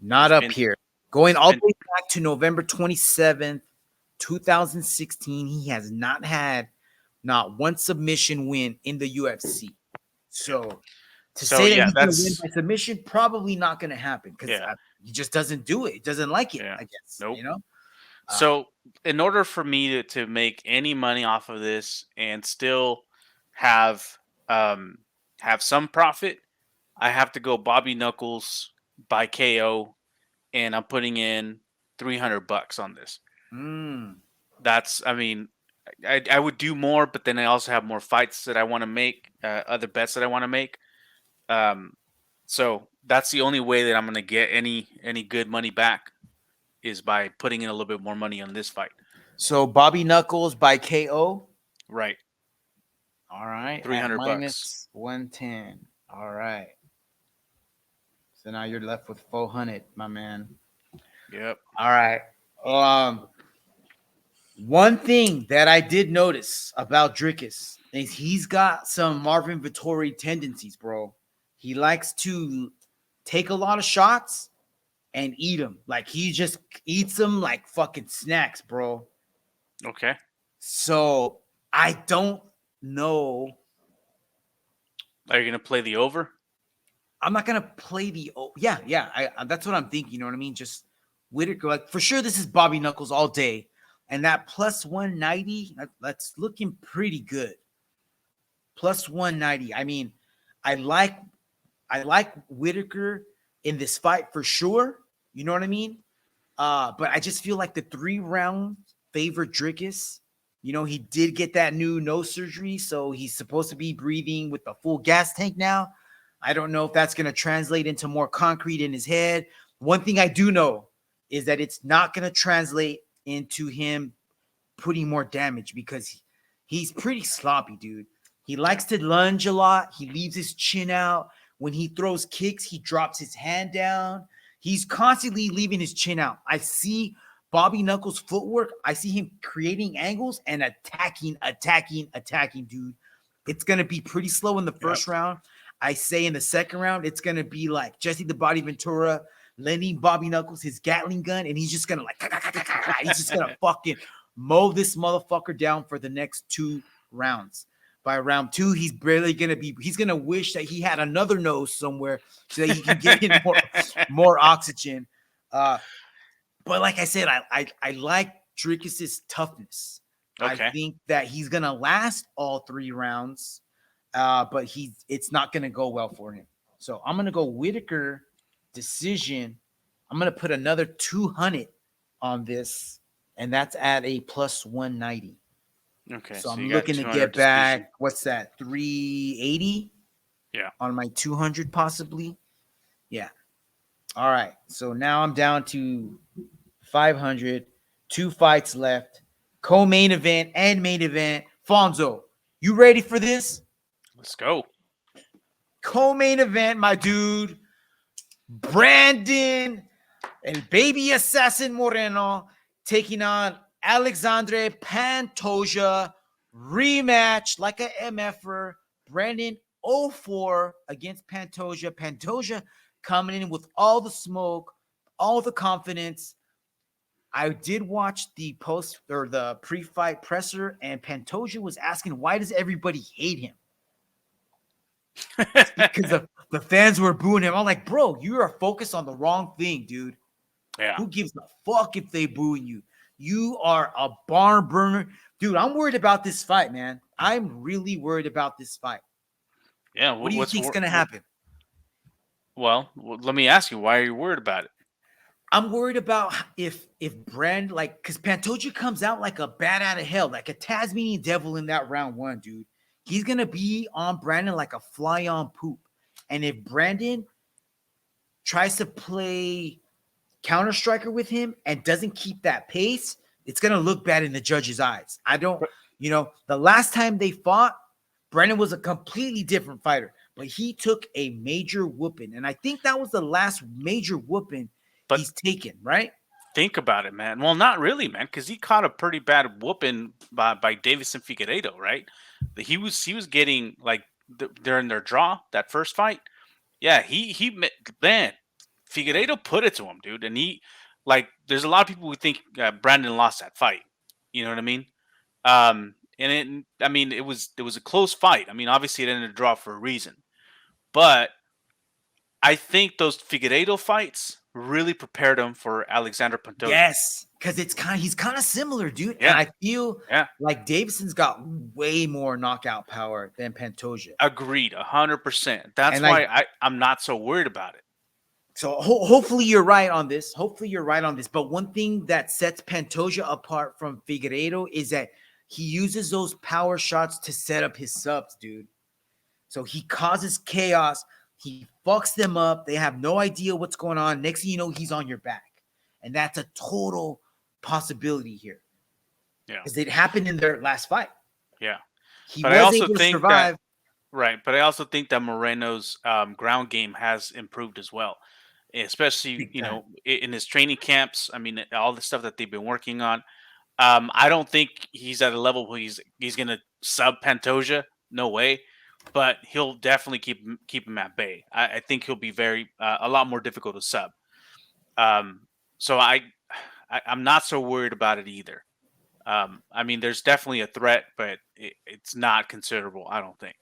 Not up here. Going all the way back to November 27th, 2016, he has not had not one submission win in the UFC. So say that he's going to win by submission, probably not going to happen because he just doesn't do it. He doesn't like it, I guess. Nope. You know? So, in order for me to make any money off of this and still have um have some profit, I have to go Bobby Knuckles by KO, and I'm putting in $300 on this. Mm. That's, I mean, I would do more, but then I also have more fights that I want to make, other bets that I want to make. Um, so that's the only way that I'm gonna get any good money back is by putting in a little bit more money on this fight. So Bobby Knuckles by KO. Right, All right, three at hundred bucks. minus 110. All right. So now you're left with 400, my man. Yep. All right. Um, One thing that I did notice about Dricus is he's got some Marvin Vittori tendencies, bro. He likes to take a lot of shots and eat them. Like he just eats them like fucking snacks, bro. Okay. So I don't know. Are you gonna play the over? I'm not gonna play the. Oh, yeah. That's what I'm thinking. You know what I mean? Just Whitaker, like for sure. This is Bobby Knuckles all day, and that plus 190. That's looking pretty good. Plus 190. I mean, I like Whitaker in this fight for sure. You know what I mean? But I just feel like the 3 round favored Dricus. You know, he did get that new nose surgery, so he's supposed to be breathing with a full gas tank now. I don't know if that's going to translate into more concrete in his head. One thing I do know is that it's not going to translate into him putting more damage because he's pretty sloppy, dude. He likes to lunge a lot. He leaves his chin out. When he throws kicks, he drops his hand down. He's constantly leaving his chin out. I see Bobby Knuckles' footwork. I see him creating angles and attacking, dude. It's going to be pretty slow in the first round. I say in the second round, it's going to be like Jesse the Body Ventura lending Bobby Knuckles his Gatling gun, and he's just going to like, he's just going to fucking mow this motherfucker down for the next 2 rounds. By round 2, he's barely gonna be. He's gonna wish that he had another nose somewhere so that he can get in more oxygen. But like I said, I like Dricus's toughness. Okay. I think that he's gonna last all 3 rounds, but it's not gonna go well for him. So I'm gonna go Whitaker decision. I'm gonna put another 200 on this, and that's at a plus 190. Okay. So So I'm you got looking to 200 get decision. back, what's that, 380? Yeah. On my 200 possibly? Yeah. All right. So now I'm down to 500. 2 fights left. Co-main event and main event. Fonzo, you ready for this? Let's go. Co-main event, my dude. Brandon and baby assassin Moreno taking on Alexander Pantoja. Rematch like a MFer. Brandon 0-4 against Pantoja. Pantoja coming in with all the smoke, all the confidence. I did watch the post or the pre-fight presser, and Pantoja was asking, why does everybody hate him? Because the fans were booing him. I'm like, bro, you are focused on the wrong thing, dude. Yeah. Who gives a fuck if they booing you? You are a barn burner. Dude, I'm worried about this fight, man. I'm really worried about this fight. Yeah. What do you think's going to happen? Well, let me ask you, why are you worried about it? I'm worried about if Brand, like, because Pantoja comes out like a bat out of hell, like a Tasmanian devil in that round 1, dude. He's going to be on Brandon like a fly on poop. And if Brandon tries to play counter striker with him and doesn't keep that pace, it's going to look bad in the judge's eyes. The last time they fought, Brandon was a completely different fighter, but he took a major whooping. And I think that was the last major whooping he's taken, right? Think about it, man. Well, not really, man, because he caught a pretty bad whooping by Davison Figueiredo, right? He was getting like during their draw that first fight. Yeah, man, Figueiredo put it to him, dude, and there's a lot of people who think Brandon lost that fight. You know what I mean? It was a close fight. I mean, obviously it ended a draw for a reason, but I think those Figueiredo fights really prepared him for Alexander Pantoja. Yes. because he's kind of similar, dude. And Yeah, I feel yeah. like Davidson's got way more knockout power than Pantoja. Agreed, 100%. That's And why I'm not so worried about it. so hopefully you're right on this. Hopefully you're right on this. But one thing that sets Pantoja apart from Figueiredo is that he uses those power shots to set up his subs, dude. So he causes chaos. He fucks them up. They have no idea what's going on. Next thing you know, he's on your back. And that's a total possibility here. Yeah. Because it happened in their last fight. Yeah. He But I was also able to think survive. right. But I also think that Moreno's ground game has improved as well, especially, Big time. in his training camps. I mean, all the stuff that they've been working on. I don't think he's at a level where he's going to sub Pantoja. No way. But he'll definitely keep him at bay. I think he'll be a lot more difficult to sub. So I'm not so worried about it either. I mean, there's definitely a threat, but it's not considerable, I don't think.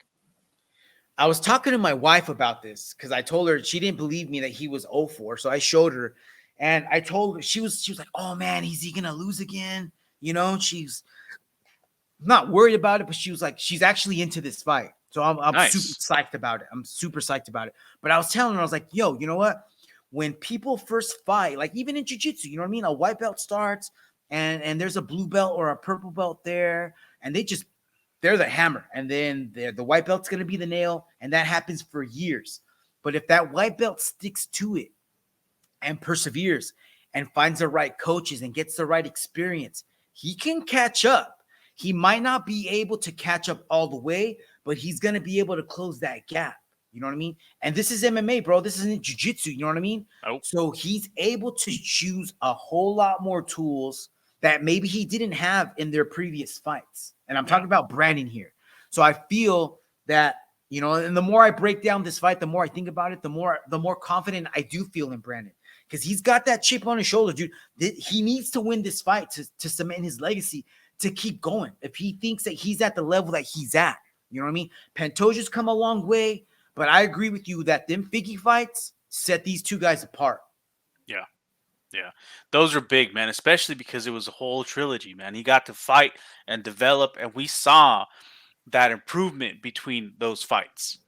I was talking to my wife about this because I told her she didn't believe me that he was 0-4. So I showed her and I told her she was like, oh man, is he gonna lose again? She's not worried about it, but she was like, she's actually into this fight. So I'm super Nice. psyched about it. I'm super psyched about it. But I was telling her, I was like, yo, you know what? When people first fight, like even in jiu-jitsu, you know what I mean? A white belt starts and there's a blue belt or a purple belt there, and they're the hammer, and then the white belt's gonna be the nail, and that happens for years. But if that white belt sticks to it and perseveres and finds the right coaches and gets the right experience, he can catch up. He might not be able to catch up all the way, but he's going to be able to close that gap. You know what I mean? And this is MMA, bro. This isn't jiu-jitsu. You know what I mean? Oh, So he's able to choose a whole lot more tools that maybe he didn't have in their previous fights. And I'm yeah. talking about Brandon here. So I feel that, and the more I break down this fight, the more I think about it, the more confident I do feel in Brandon. Because he's got that chip on his shoulder, dude. He needs to win this fight to cement his legacy, to keep going. If he thinks that he's at the level that he's at, you know what I mean? Pantoja's come a long way, but I agree with you that them Figgy fights set these two guys apart. Yeah. Yeah. Those are big, man, especially because it was a whole trilogy, man. He got to fight and develop, and we saw that improvement between those fights.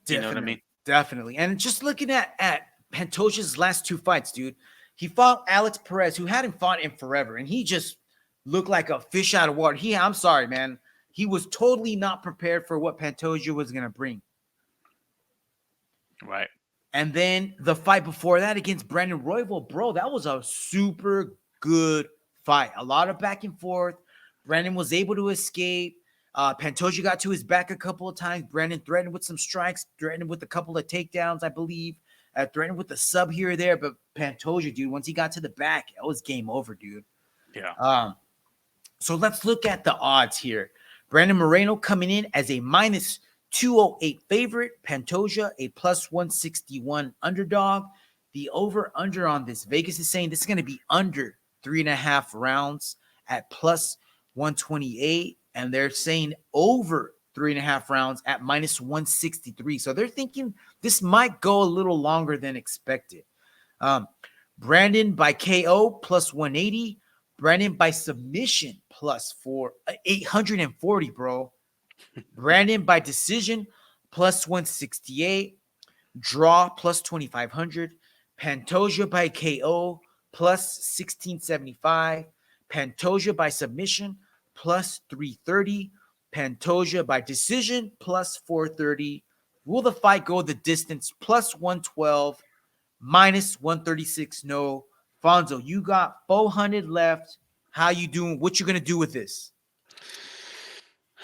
You know what I mean? Definitely. And just looking at Pantoja's last two fights, dude, he fought Alex Perez, who hadn't fought in forever, and he just looked like a fish out of water. I'm sorry, man. He was totally not prepared for what Pantoja was going to bring. Right. And then the fight before that against Brandon Royval, bro, that was a super good fight. A lot of back and forth. Brandon was able to escape. Pantoja got to his back a couple of times. Brandon threatened with some strikes, threatened with a couple of takedowns, I believe. Threatened with a sub here or there. But Pantoja, dude, once he got to the back, it was game over, dude. Yeah. So let's look at the odds here. Brandon Moreno coming in as a minus 208 favorite. Pantoja, a plus 161 underdog. The over-under on this, Vegas is saying this is going to be under 3.5 rounds at plus 128. And they're saying over 3.5 rounds at minus 163. So they're thinking this might go a little longer than expected. Brandon by KO plus 180. Brandon by submission plus 840, bro. Brandon by decision plus 168. Draw plus 2,500. Pantoja by KO plus 1,675. Pantoja by submission plus 330. Pantoja by decision plus 430. Will the fight go the distance plus 112, minus 136? No. Fonzo, you got 400 left. How you doing? What you gonna do with this?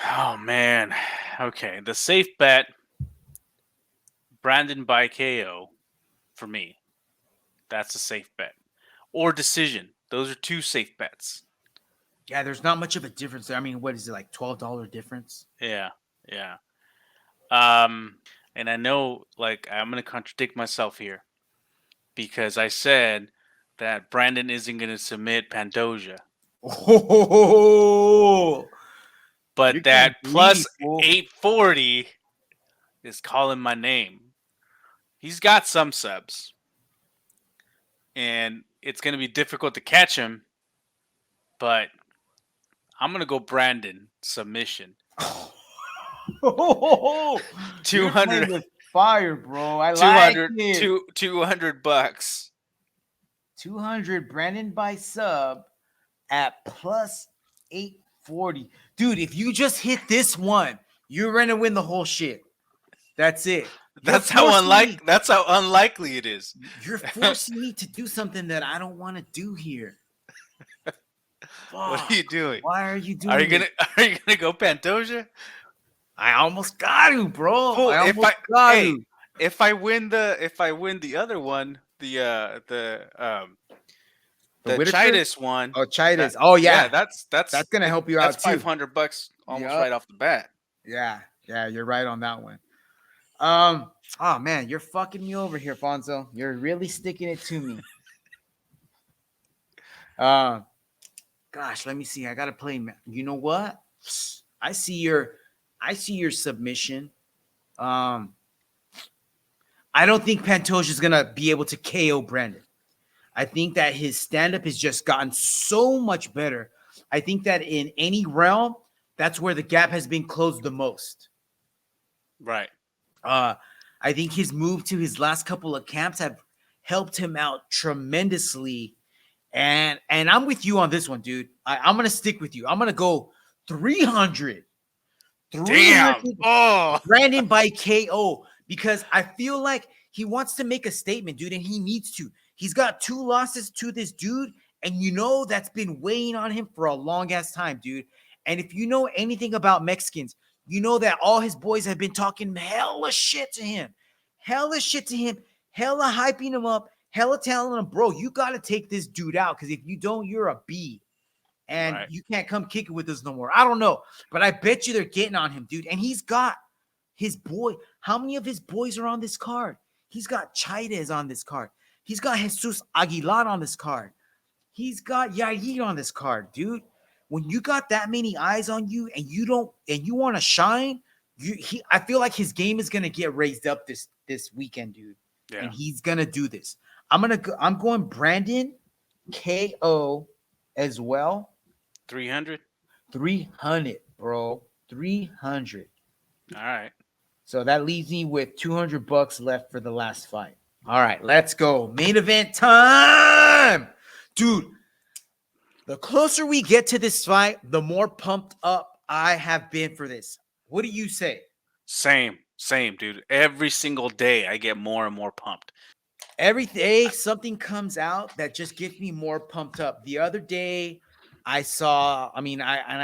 Oh man. Okay. The safe bet, Brandon by KO for me. That's a safe bet. Or decision. Those are two safe bets. Yeah, there's not much of a difference there. I mean, what is it, like $12 difference? Yeah. Yeah. And I know, like, I'm gonna contradict myself here because I said that Brandon isn't gonna submit Pantoja, Oh, you're but getting that greedy, plus fool. 840 is calling my name. He's got some subs, and it's gonna be difficult to catch him. but I'm gonna go Brandon submission. You're 200, playing with fire, bro. I like 200, it. $200. 200 Brandon by sub at plus 840. Dude, if you just hit this one, you're going to win the whole shit. That's it. That's how unlikely it is. You're forcing me to do something that I don't want to do here. What are you doing? Why are you doing Are you gonna go Pantoja? I almost got to, bro. Fool, I almost got to. if I win the other one, the Chaitis one. Oh, Chaitis. Oh yeah. That's gonna help you out too. That's $500 almost right off the bat. Yeah, you're right on that one. Oh man, you're fucking me over here, Fonzo. You're really sticking it to me. Gosh, let me see. I gotta play. You know what? I see your submission. I don't think Pantoja is gonna be able to KO Brandon. I think that his stand-up has just gotten so much better. I think that in any realm, that's where the gap has been closed the most. Right. I think his move to his last couple of camps have helped him out tremendously. And I'm with you on this one, dude. I'm going to stick with you. I'm going to go 300. Damn. Oh. Brandon by KO, because I feel like he wants to make a statement, dude, and he needs to. He's got 2 losses to this dude, and you know that's been weighing on him for a long-ass time, dude. And if you know anything about Mexicans, you know that all his boys have been talking hella shit to him. Hella hyping him up, hella telling him, bro, you got to take this dude out, because if you don't, you're a B. And you can't come kick it with us no more. I don't know, but I bet you they're getting on him, dude. And he's got his boy. How many of his boys are on this card? He's got Chaitis on this card. He's got Jesus Aguilar on this card. He's got Yair on this card, dude. When you got that many eyes on you and you want to shine, I feel like his game is gonna get raised up this weekend, dude. Yeah. And he's gonna do this. I'm going Brandon KO as well. 300, bro. 300. All right. So that leaves me with $200 left for the last fight. All right, let's go. Main event time. Dude, the closer we get to this fight, the more pumped up I have been for this. What do you say? Same, dude. Every single day I get more and more pumped. Every day something comes out that just gets me more pumped up. The other day I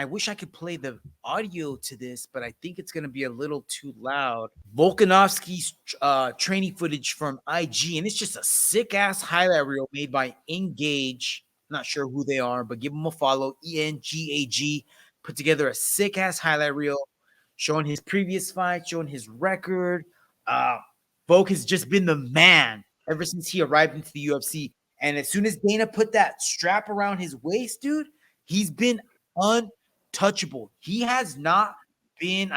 wish I could play the audio to this, but I think it's going to be a little too loud. Volkanovski's training footage from IG, and it's just a sick-ass highlight reel made by Engage. Not sure who they are, but give them a follow. ENGAG put together a sick-ass highlight reel showing his previous fight, showing his record. Volk has just been the man ever since he arrived into the UFC. And as soon as Dana put that strap around his waist, dude, he's been untouchable. He has not been,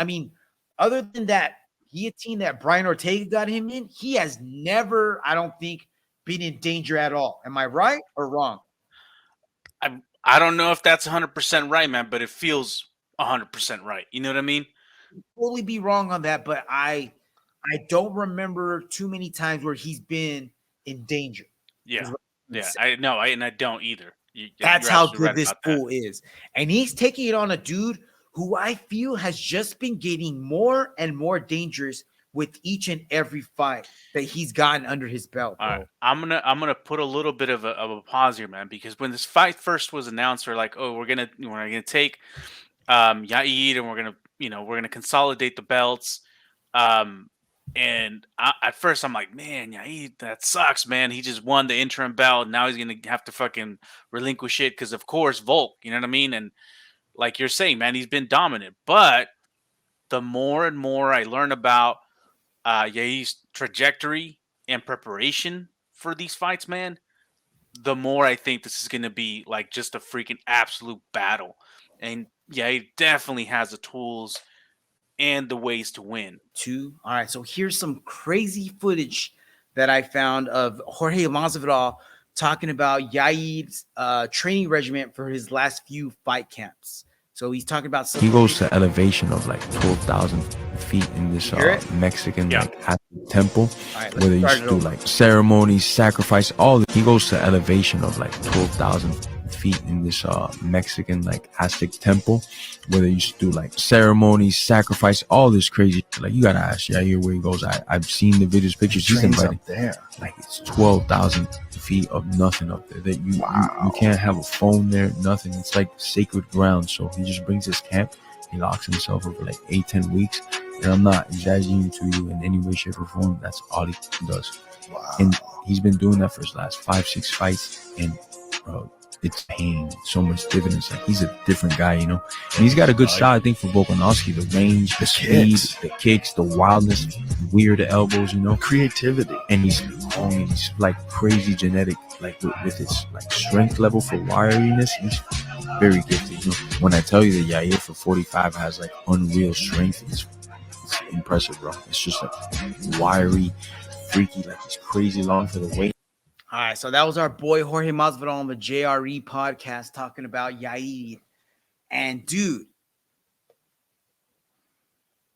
other than that guillotine that Brian Ortega got him in, he has never, I don't think, been in danger at all. Am I right or wrong? I don't know if that's 100% right, man, but it feels 100% right. You know what I mean? Totally be wrong on that, but I don't remember too many times where he's been in danger. Yeah. I know, and I don't either. That's how good this fool is. And he's taking it on a dude who I feel has just been getting more and more dangerous with each and every fight that he's gotten under his belt. Bro. All right. I'm gonna put a little bit of a pause here, man, because when this fight first was announced, we're like, oh, we're gonna take Yair, and we're gonna consolidate the belts. And at first I'm like, man, Yair, that sucks, man. He just won the interim belt. Now he's going to have to fucking relinquish it because, of course, Volk, you know what I mean? And like you're saying, man, he's been dominant. But the more and more I learn about Yair's trajectory and preparation for these fights, man, the more I think this is going to be like just a freaking absolute battle. And Yair definitely has the tools and the ways to win. All right, so here's some crazy footage that I found of Jorge Masvidal talking about Yair's training regimen for his last few fight camps. So he's talking about He goes to elevation of like 12,000 feet in this Mexican like temple, where they used to do like ceremonies, sacrifice, all. He goes to elevation of like 12,000 feet in this Mexican like Aztec temple, where they used to do like ceremonies, sacrifice, all this crazy. Like, you gotta ask Yair where he goes. I've seen the videos, pictures. He's invited there. Like, it's 12,000 feet of nothing up there. That you can't have a phone there, nothing. It's like sacred ground. So he just brings his camp. He locks himself up for like 8-10 weeks. And I'm not exaggerating to you in any way, shape, or form. That's all he does. And he's been doing that for his last 5-6 fights. And bro, it's paying so much dividends. Like, he's a different guy, you know. And he's got a good style, I think, for Volkanovski. The range, the speed, the kicks, the wildness, weird elbows, you know, creativity. And he's like crazy genetic, like with his like strength level for wiriness. He's very gifted, you know. When I tell you that Yair for 45 has like unreal strength, it's impressive, bro. It's just like wiry, freaky, like he's crazy long for the weight. All right, so that was our boy Jorge Masvidal on the JRE podcast talking about Yair. And dude,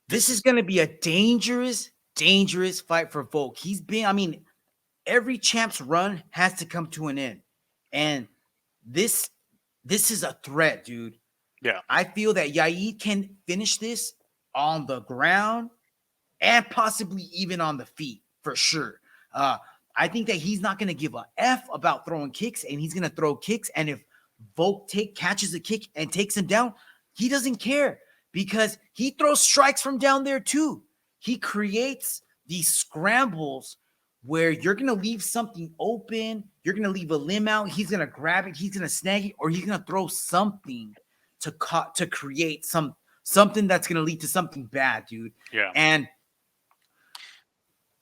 this is going to be a dangerous fight for Volk. Every champ's run has to come to an end. And this is a threat, dude. Yeah. I feel that Yair can finish this on the ground and possibly even on the feet for sure. I think that he's not going to give a F about throwing kicks, and he's going to throw kicks. And if Volk catches a kick and takes him down, he doesn't care because he throws strikes from down there too. He creates these scrambles where you're going to leave something open. You're going to leave a limb out. He's going to grab it. He's going to snag it, or he's going to throw something to create something that's going to lead to something bad, dude. Yeah. And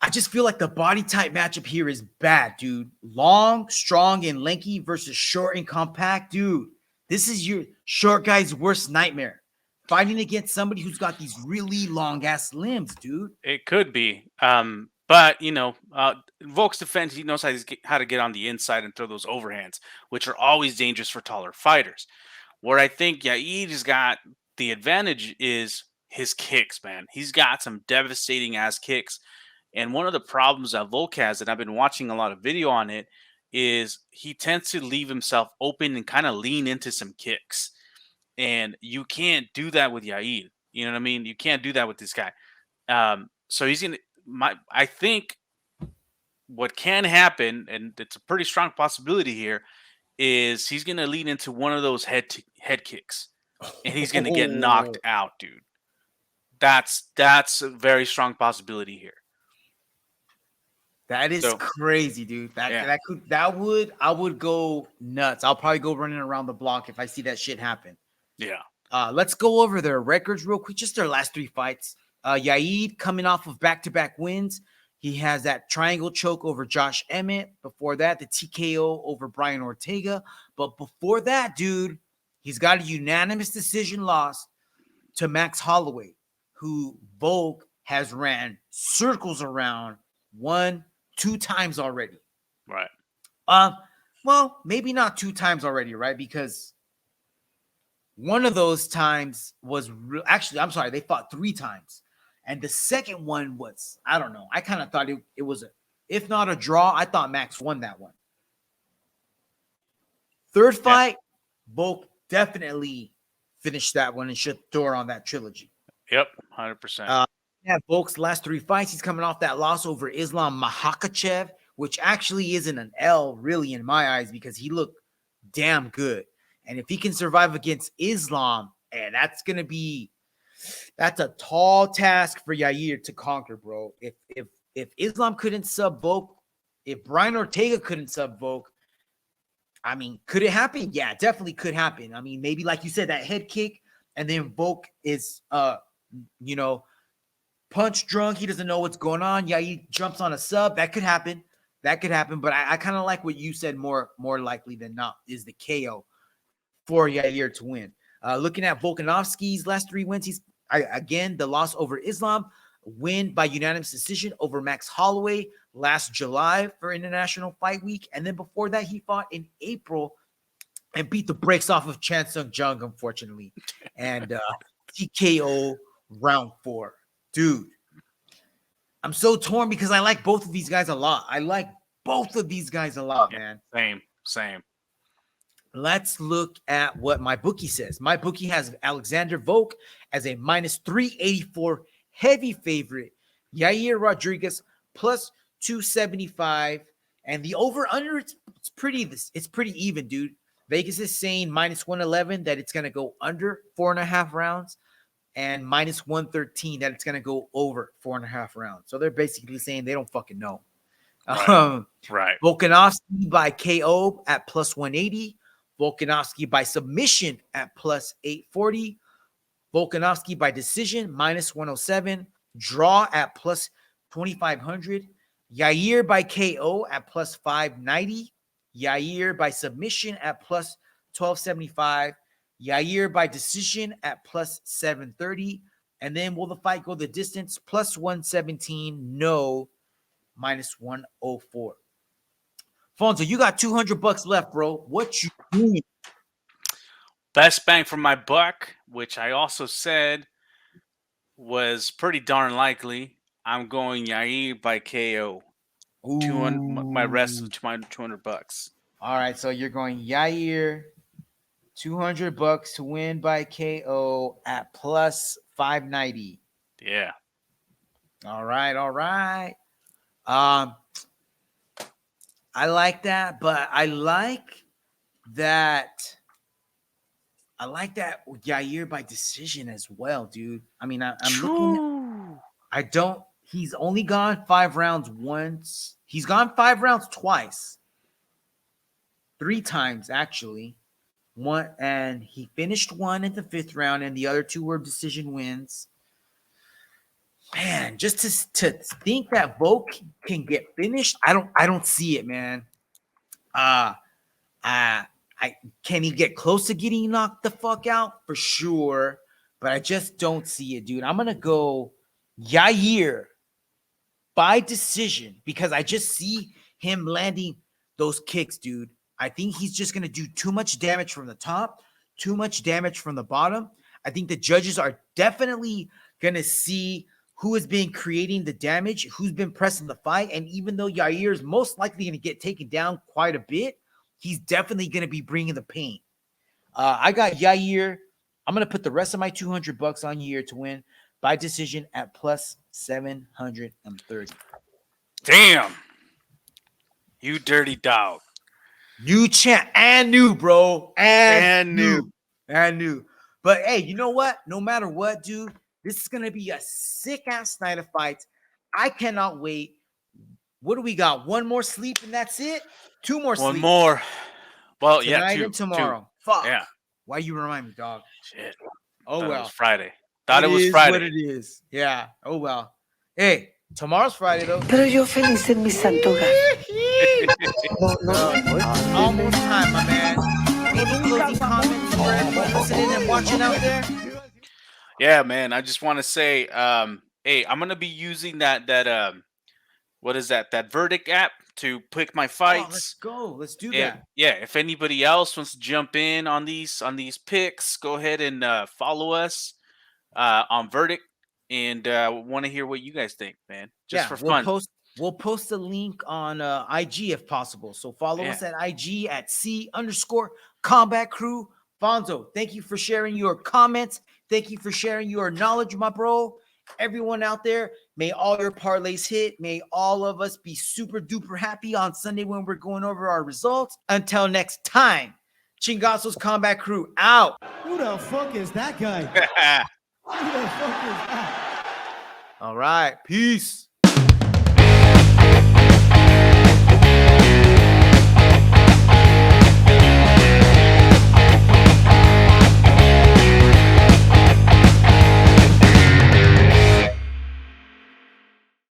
I just feel like the body type matchup here is bad, dude. Long, strong, and lanky versus short and compact, dude. This is your short guy's worst nightmare. Fighting against somebody who's got these really long-ass limbs, dude. It could be. But, you know, Volk's defense, he knows how to get on the inside and throw those overhands, which are always dangerous for taller fighters. Where I think Yair's got the advantage is his kicks, man. He's got some devastating-ass kicks. And one of the problems that Volk has, and I've been watching a lot of video on it, is he tends to leave himself open and kind of lean into some kicks. And you can't do that with Yair. You know what I mean? You can't do that with this guy. So he's going to, I think what can happen, and it's a pretty strong possibility here, is he's going to lean into one of those head kicks. And he's going to get knocked out, dude. That's a very strong possibility here. That is crazy, dude. I would go nuts. I'll probably go running around the block if I see that shit happen. Yeah. Let's go over their records real quick. Just their last 3 fights. Yair coming off of back-to-back wins. He has that triangle choke over Josh Emmett. Before that, the TKO over Brian Ortega. But before that, dude, he's got a unanimous decision loss to Max Holloway, who Volk has ran circles around 1-2 times already. Right. Well, maybe not 2 times already, right? Because one of those times was actually, I'm sorry, they fought 3 times. And the second one was, I don't know. I kind of thought it was if not a draw, I thought Max won that one. Third fight, Volk definitely finished that one and shut the door on that trilogy. Yep, 100%. Volk's last 3 fights, he's coming off that loss over Islam Makhachev, which actually isn't an L really in my eyes because he looked damn good. And if he can survive against Islam, and that's a tall task for Yair to conquer, bro. If Islam couldn't sub Volk, if Brian Ortega couldn't sub Volk, I mean, could it happen? Yeah, it definitely could happen. I mean, maybe like you said, that head kick, and then Volk is punch drunk. He doesn't know what's going on. Yair jumps on a sub. That could happen. But I kind of like what you said more likely than not is the KO for Yair to win. Looking at Volkanovski's last 3 wins, again, the loss over Islam, win by unanimous decision over Max Holloway, last July for International Fight Week. And then before that, he fought in April and beat the brakes off of Chan Sung Jung, unfortunately. And TKO round 4. Dude, I'm so torn because I like both of these guys a lot. Man. Same. Let's look at what my bookie says. My bookie has Alexander Volk as a -384 heavy favorite. Yair Rodriguez plus 275. And the over-under, it's pretty even, dude. Vegas is saying -111 that it's going to go under 4.5 rounds, and -113 that it's going to go over 4.5 rounds. So they're basically saying they don't fucking know. Right. Volkanovski by KO at +180. Volkanovski by submission at +840. Volkanovski by decision -107. Draw at +2500. Yair by KO at +590. Yair by submission at +1275. Yair by decision at +730. And then will the fight go the distance? +117. No. -104. Fonzo, you got $200 left, bro. What you doing? Best bang for my buck, which I also said was pretty darn likely. I'm going Yair by KO. 200. My rest of my $200. All right, so you're going Yair, $200 to win by KO at +590. Yeah. All right. I like that, but I like that Yair by decision as well, dude. I mean, I'm looking at, he's only gone 5 rounds once. He's gone 5 rounds twice. 3 times, actually. One, and he finished one in the 5th round, and the other 2 were decision wins. Man, just to think that Volk can get finished, I don't see it, man. Can he get close to getting knocked the fuck out? For sure, but I just don't see it, dude. I'm gonna go Yair by decision because I just see him landing those kicks, dude. I think he's just gonna do too much damage from the top, too much damage from the bottom. I think the judges are definitely gonna see who has been creating the damage, who's been pressing the fight. And even though Yair is most likely going to get taken down quite a bit, he's definitely going to be bringing the pain. I got Yair. I'm going to put the rest of my $200 on Yair to win by decision at +730. Damn. You dirty dog. New champ and new, bro. And new. But hey, you know what? No matter what, dude, this is going to be a sick-ass night of fights. I cannot wait. What do we got? 1 more sleep and that's it? 2 more sleep. 1 more. Well, tonight 2. and tomorrow. 2. Fuck. Yeah. Why you remind me, dog? Shit. Oh, well. It was Friday. Thought it was Friday. What it is. Yeah. Oh, well. Hey, tomorrow's Friday, though. Pero yo feliz en mi santo hogar. Almost time, my man. Any closing comments for everyone listening and watching out there? Yeah, man. I just want to say, hey, I'm gonna be using that what is that verdict app to pick my fights. Oh, let's go. Let's do that. Yeah. If anybody else wants to jump in on these picks, go ahead and follow us on Verdict, and want to hear what you guys think, man. Just for fun. We'll post a link on IG if possible. So follow us at IG at @C_Combat Crew. Fonzo, thank you for sharing your comments. Thank you for sharing your knowledge, my bro. Everyone out there, may all your parlays hit. May all of us be super duper happy on Sunday when we're going over our results. Until next time, Chingasos Combat Crew out. Who the fuck is that guy? Who the fuck is that? All right. Peace.